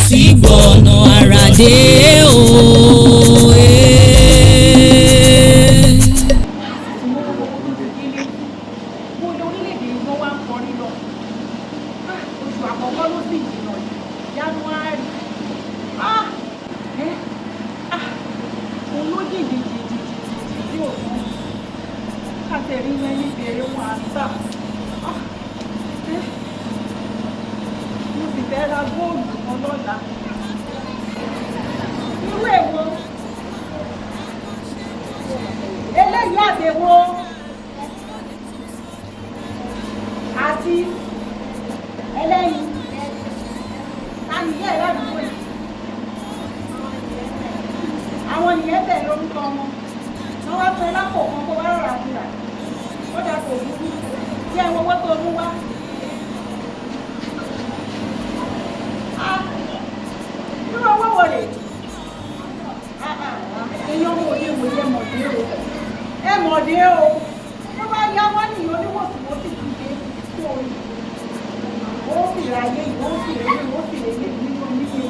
Oniwosi-wosi gbọ̀nà àràdé o. Àti ẹlẹ́yin láti yẹ́ ìlàdúgbò yìí àwọn ènìyàn tẹ̀ lórúkọ ọmọ wọ́n wá fún ẹ lápò kan kó wá rọra fúra ó dà kò dúdú tí ẹ wọ́wọ́ tó mú wá irú owó wò rè èèyàn wò ní ìwòye ẹ mọ̀dé o wọ́n bá yá wá ní Oniwosi-wosi ti dé tó o fi ráyé yìí ó fi rèé ó fi rèé nínú nílé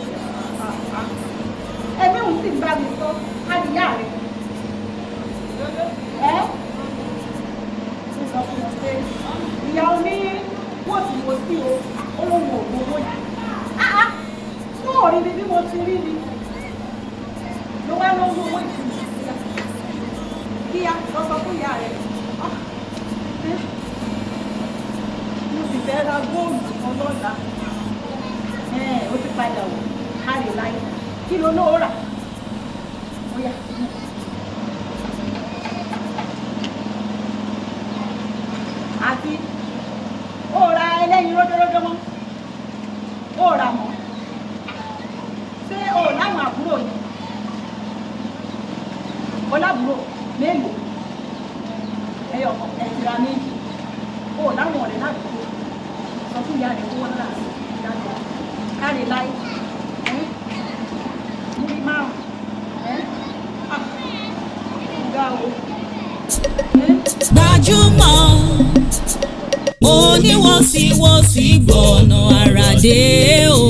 ẹ̀mí òun sì ń bá mi sọ káàdìyà rẹ̀ sọ fún wọn pé ìyá Oniwosi-wosi o olóhùn òògùn owó yìí fún òrí ni bí mo ti rí ni ló wá lóhùn owó yìí kíá lọ sọ fún ìyá rẹ̀ mo sì fẹ́ ra góòlù kan lọ́la ó ti padà wò kárí láyé kí ló lóò rà ó yá. Àti ó ra ẹlẹ́yin ródóródó mọ́ ó rà mọ́ ṣé ó láwọn àbúrò yìí ó lábúrò mélòó ẹyọ ẹ̀tìrà méjì ó láwọn ọ̀rẹ́ ládùúgbò sọ fún ìyá rẹ̀ owó ńlá dájọ́ kárí láyé múrí márùn-ún ọ̀gá o. Gbajumo Oniwosi-wosi gbọ̀nà àràdé o.